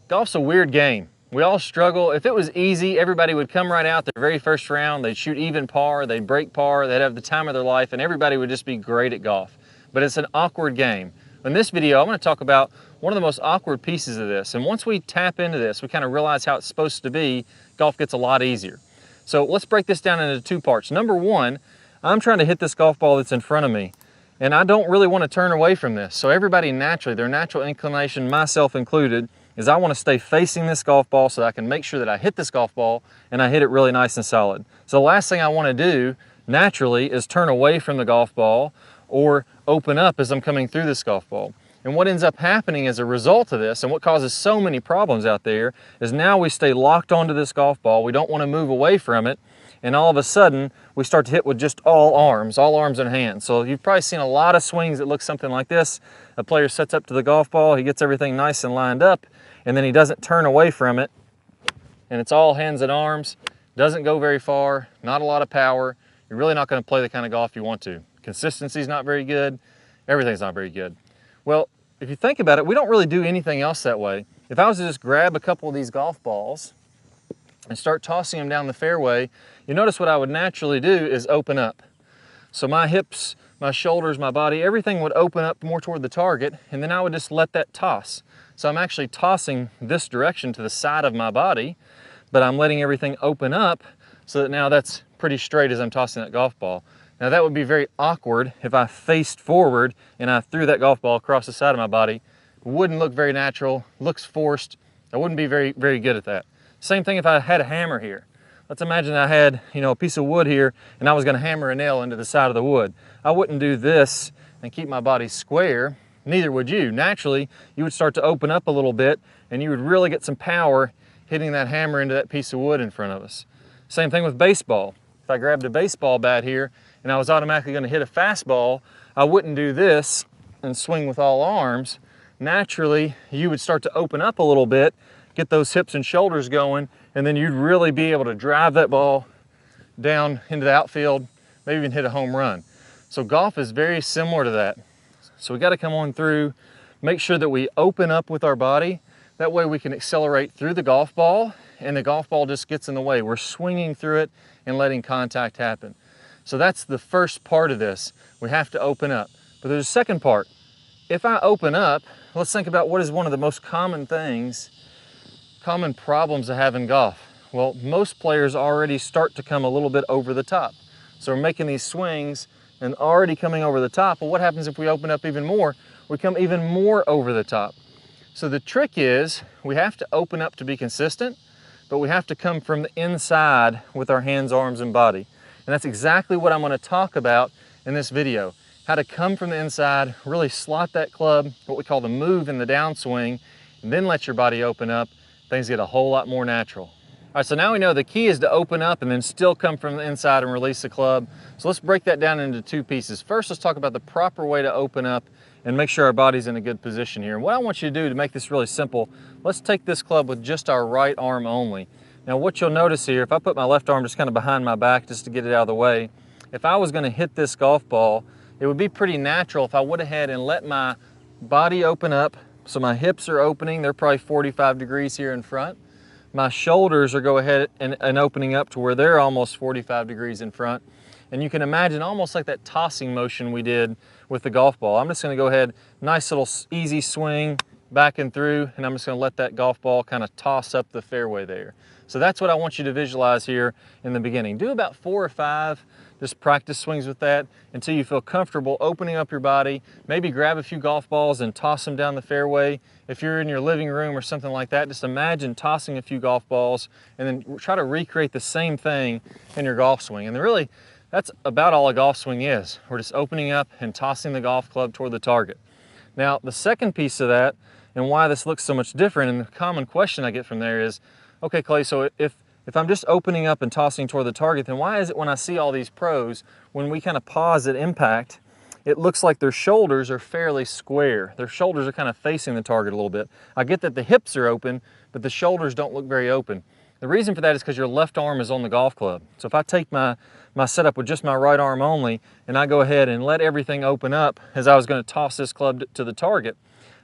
Golf's a weird game. We all struggle. If it was easy, everybody would come right out their very first round, they'd shoot even par, they'd break par, they'd have the time of their life, and everybody would just be great at golf. But it's an awkward game. In this video, I'm going to talk about one of the most awkward pieces of this. And once we tap into this, we kind of realize how it's supposed to be, golf gets a lot easier. So let's break this down into two parts. Number one, I'm trying to hit this golf ball that's in front of me, and I don't really want to turn away from this. So everybody naturally, their natural inclination, myself included, is I want to stay facing this golf ball so that I can make sure that I hit this golf ball and I hit it really nice and solid. So the last thing I want to do naturally is turn away from the golf ball or open up as I'm coming through this golf ball. And what ends up happening as a result of this, and what causes so many problems out there, is now we stay locked onto this golf ball. We don't want to move away from it. And all of a sudden, we start to hit with just all arms and hands. So you've probably seen a lot of swings that look something like this. A player sets up to the golf ball, he gets everything nice and lined up, and then he doesn't turn away from it. And it's all hands and arms, doesn't go very far, not a lot of power. You're really not going to play the kind of golf you want to. Consistency's not very good, everything's not very good. Well, if you think about it, we don't really do anything else that way. If I was to just grab a couple of these golf balls and start tossing them down the fairway, you notice what I would naturally do is open up. So my hips, my shoulders, my body, everything would open up more toward the target, and then I would just let that toss. So I'm actually tossing this direction to the side of my body, but I'm letting everything open up so that now that's pretty straight as I'm tossing that golf ball. Now that would be very awkward if I faced forward and I threw that golf ball across the side of my body. It wouldn't look very natural, looks forced. I wouldn't be very good at that. Same thing if I had a hammer here. Let's imagine I had, a piece of wood here and I was gonna hammer a nail into the side of the wood. I wouldn't do this and keep my body square, neither would you. Naturally, you would start to open up a little bit and you would really get some power hitting that hammer into that piece of wood in front of us. Same thing with baseball. If I grabbed a baseball bat here and I was automatically gonna hit a fastball, I wouldn't do this and swing with all arms. Naturally, you would start to open up a little bit, get those hips and shoulders going, and then you'd really be able to drive that ball down into the outfield, maybe even hit a home run. So golf is very similar to that. So we got to come on through, make sure that we open up with our body. That way we can accelerate through the golf ball and the golf ball just gets in the way. We're swinging through it and letting contact happen. So that's the first part of this. We have to open up. But there's a second part. If I open up, let's think about what is one of the most common problems I have in golf. Well, most players already start to come a little bit over the top. So we're making these swings and already coming over the top. Well, what happens if we open up even more? We come even more over the top. So the trick is we have to open up to be consistent, but we have to come from the inside with our hands, arms, and body. And that's exactly what I'm going to talk about in this video. How to come from the inside, really slot that club, what we call the move in the downswing, and then let your body open up. Things get a whole lot more natural. All right, so now we know the key is to open up and then still come from the inside and release the club. So let's break that down into two pieces. First, let's talk about the proper way to open up and make sure our body's in a good position here. And what I want you to do to make this really simple, let's take this club with just our right arm only. Now what you'll notice here, if I put my left arm just kind of behind my back just to get it out of the way, if I was gonna hit this golf ball, it would be pretty natural if I went ahead and let my body open up. So my hips are opening, they're probably 45 degrees here in front. My shoulders are go ahead and opening up to where they're almost 45 degrees in front. And you can imagine almost like that tossing motion we did with the golf ball. I'm just gonna go ahead, nice little easy swing back and through, and I'm just gonna let that golf ball kind of toss up the fairway there. So that's what I want you to visualize here in the beginning. Do about 4 or 5, just practice swings with that until you feel comfortable opening up your body. Maybe grab a few golf balls and toss them down the fairway. If you're in your living room or something like that, just imagine tossing a few golf balls and then try to recreate the same thing in your golf swing. And really, that's about all a golf swing is. We're just opening up and tossing the golf club toward the target. Now, the second piece of that, and why this looks so much different, and the common question I get from there is, okay, Clay, so if I'm just opening up and tossing toward the target, then why is it when I see all these pros, when we kind of pause at impact, it looks like their shoulders are fairly square. Their shoulders are kind of facing the target a little bit. I get that the hips are open, but the shoulders don't look very open. The reason for that is because your left arm is on the golf club. So if I take my setup with just my right arm only, and I go ahead and let everything open up as I was going to toss this club to the target,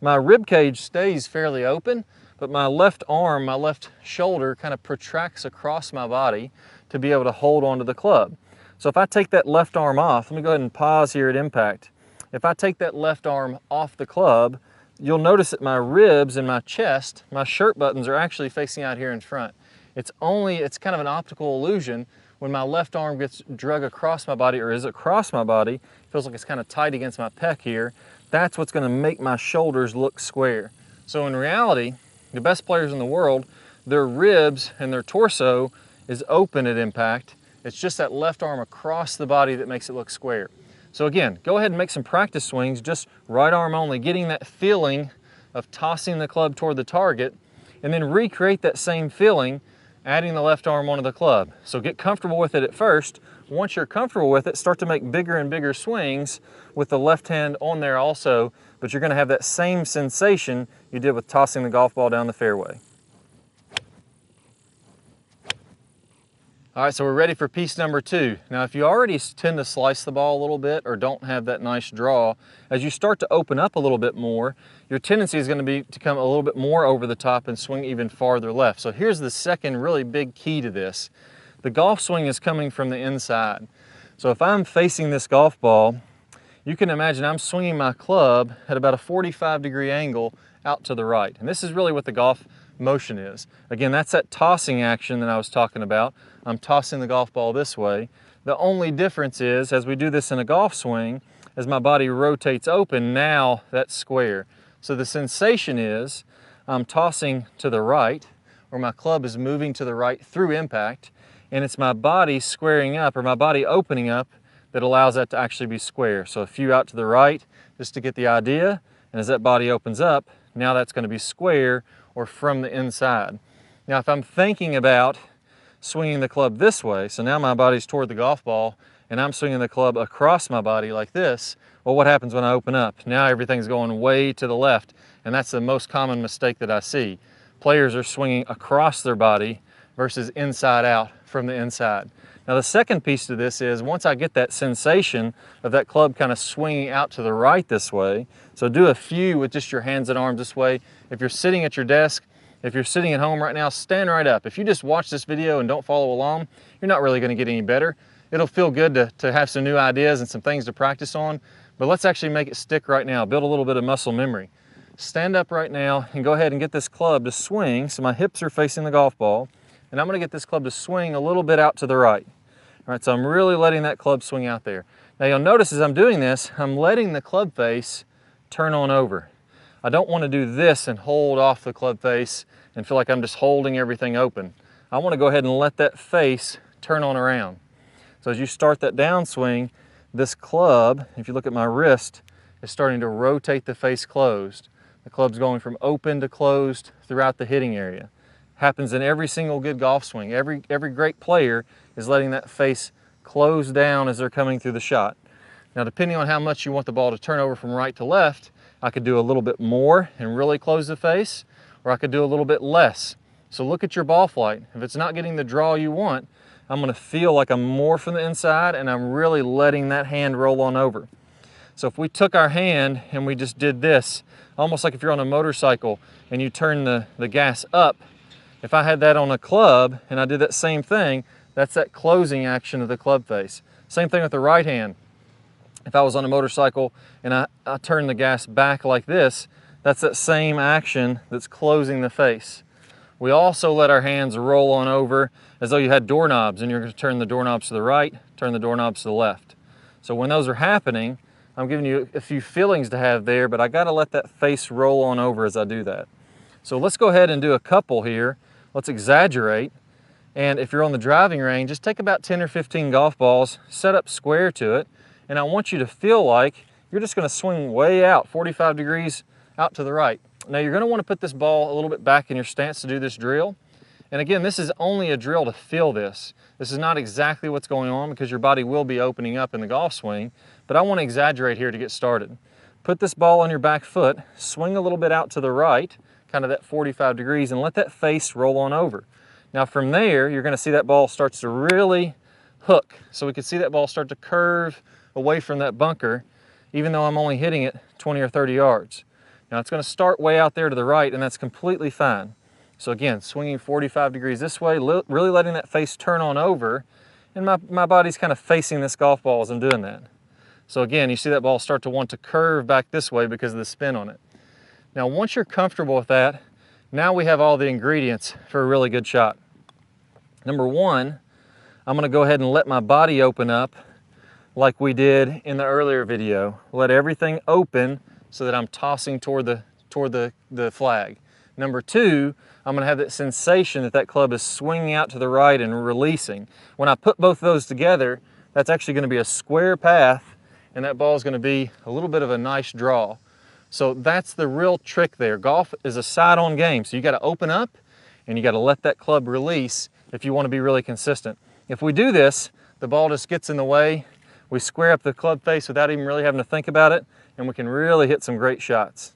my rib cage stays fairly open, but my left arm, my left shoulder kind of protracts across my body to be able to hold onto the club. So if I take that left arm off, let me go ahead and pause here at impact. If I take that left arm off the club, you'll notice that my ribs and my chest, my shirt buttons are actually facing out here in front. It's kind of an optical illusion. When my left arm gets drug across my body, or is across my body, feels like it's kind of tight against my pec here, that's what's gonna make my shoulders look square. So in reality, the best players in the world, their ribs and their torso is open at impact. It's just that left arm across the body that makes it look square. So again, go ahead and make some practice swings, just right arm only, getting that feeling of tossing the club toward the target, and then recreate that same feeling adding the left arm onto the club. So get comfortable with it at first. Once you're comfortable with it, start to make bigger and bigger swings with the left hand on there also, but you're gonna have that same sensation you did with tossing the golf ball down the fairway. All right, so we're ready for piece number 2. Now, if you already tend to slice the ball a little bit or don't have that nice draw, as you start to open up a little bit more, your tendency is going to be to come a little bit more over the top and swing even farther left. So here's the second really big key to this. The golf swing is coming from the inside. So if I'm facing this golf ball, you can imagine I'm swinging my club at about a 45-degree angle out to the right. And this is really what the golf motion is. Again, that's that tossing action that I was talking about. I'm tossing the golf ball this way. The only difference is, as we do this in a golf swing, as my body rotates open, now that's square. So the sensation is I'm tossing to the right, or my club is moving to the right through impact, and it's my body squaring up, or my body opening up, that allows that to actually be square. So a few out to the right, just to get the idea, and as that body opens up, now that's going to be square, or from the inside. Now if I'm thinking about swinging the club this way, so now my body's toward the golf ball and I'm swinging the club across my body like this, well, what happens when I open up? Now everything's going way to the left, and that's the most common mistake that I see. Players are swinging across their body versus inside out from the inside. Now the second piece to this is, once I get that sensation of that club kind of swinging out to the right this way, so do a few with just your hands and arms this way. If you're sitting at your desk, if you're sitting at home right now, stand right up. If you just watch this video and don't follow along, you're not really going to get any better. It'll feel good to have some new ideas and some things to practice on, but let's actually make it stick right now, build a little bit of muscle memory. Stand up right now and go ahead and get this club to swing, so my hips are facing the golf ball, and I'm going to get this club to swing a little bit out to the right. All right, so I'm really letting that club swing out there. Now you'll notice as I'm doing this, I'm letting the club face turn on over. I don't want to do this and hold off the club face and feel like I'm just holding everything open. I want to go ahead and let that face turn on around. So as you start that downswing, this club, if you look at my wrist, is starting to rotate the face closed. The club's going from open to closed throughout the hitting area. Happens in every single good golf swing. Every great player is letting that face close down as they're coming through the shot. Now, depending on how much you want the ball to turn over from right to left, I could do a little bit more and really close the face, or I could do a little bit less. So look at your ball flight. If it's not getting the draw you want, I'm going to feel like I'm more from the inside and I'm really letting that hand roll on over. So if we took our hand and we just did this, almost like if you're on a motorcycle and you turn the gas up, if I had that on a club and I did that same thing, that's that closing action of the club face. Same thing with the right hand. If I was on a motorcycle and I turn the gas back like this, that's that same action that's closing the face. We also let our hands roll on over as though you had doorknobs and you're going to turn the doorknobs to the right, turn the doorknobs to the left. So when those are happening, I'm giving you a few feelings to have there, but I got to let that face roll on over as I do that. So let's go ahead and do a couple here. Let's exaggerate. And if you're on the driving range, just take about 10 or 15 golf balls, set up square to it, and I want you to feel like you're just going to swing way out, 45 degrees out to the right. Now you're going to want to put this ball a little bit back in your stance to do this drill. And again, this is only a drill to feel this. This is not exactly what's going on because your body will be opening up in the golf swing, but I want to exaggerate here to get started. Put this ball on your back foot, swing a little bit out to the right, kind of that 45 degrees, and let that face roll on over. Now from there, you're going to see that ball starts to really hook. So we can see that ball start to curve away from that bunker, even though I'm only hitting it 20 or 30 yards. Now it's going to start way out there to the right, and that's completely fine. So again, swinging 45 degrees this way, really letting that face turn on over, and my body's kind of facing this golf ball as I'm doing that. So again, you see that ball start to want to curve back this way because of the spin on it. Now once you're comfortable with that, now we have all the ingredients for a really good shot. Number one, I'm going to go ahead and let my body open up like we did in the earlier video. Let everything open so that I'm tossing toward the flag. Number two, I'm going to have that sensation that that club is swinging out to the right and releasing. When I put both of those together, that's actually going to be a square path, and that ball is going to be a little bit of a nice draw. So that's the real trick there. Golf is a side-on game, so you got to open up and you got to let that club release if you want to be really consistent. If we do this, the ball just gets in the way. We square up the club face without even really having to think about it, and we can really hit some great shots.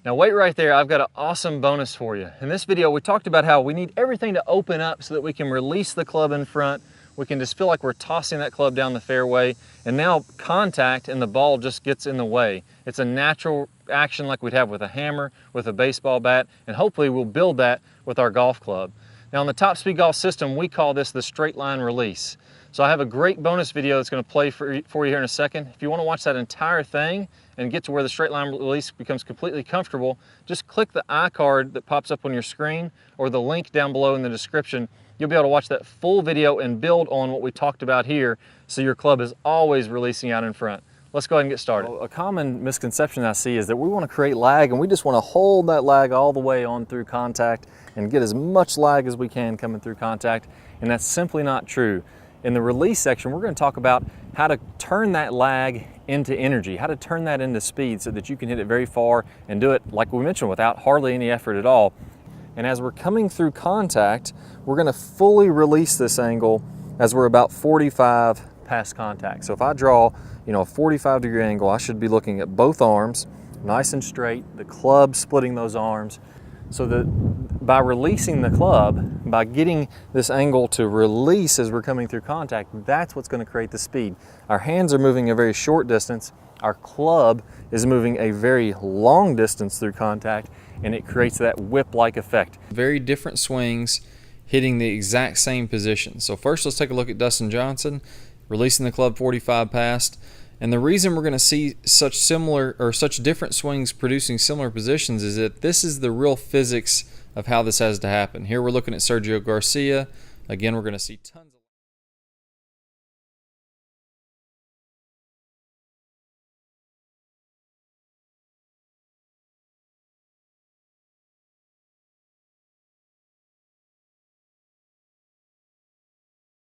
Now wait right there, I've got an awesome bonus for you. In this video, we talked about how we need everything to open up so that we can release the club in front. We can just feel like we're tossing that club down the fairway, and now contact and the ball just gets in the way. It's a natural action like we'd have with a hammer, with a baseball bat, and hopefully we'll build that with our golf club. Now on the Top Speed Golf system, we call this the straight line release. So I have a great bonus video that's going to play for you here in a second. If you want to watch that entire thing and get to where the straight line release becomes completely comfortable, just click the iCard that pops up on your screen or the link down below in the description. You'll be able to watch that full video and build on what we talked about here so your club is always releasing out in front. Let's go ahead and get started. Well, a common misconception I see is that we want to create lag and we just want to hold that lag all the way on through contact and get as much lag as we can coming through contact, and that's simply not true. In the release section, we're going to talk about how to turn that lag into energy, how to turn that into speed so that you can hit it very far and do it, like we mentioned, without hardly any effort at all. And as we're coming through contact, we're going to fully release this angle as we're about 45 past contact. So if I draw, a 45-degree angle, I should be looking at both arms, nice and straight, the club splitting those arms, so that by releasing the club, by getting this angle to release as we're coming through contact, that's what's going to create the speed. Our hands are moving a very short distance, our club is moving a very long distance through contact, and it creates that whip-like effect. Very different swings, hitting the exact same position. So first let's take a look at Dustin Johnson, releasing the club 45 past. And the reason we're going to see such different swings producing similar positions is that this is the real physics of how this has to happen. Here we're looking at Sergio Garcia. Again, we're going to see tons of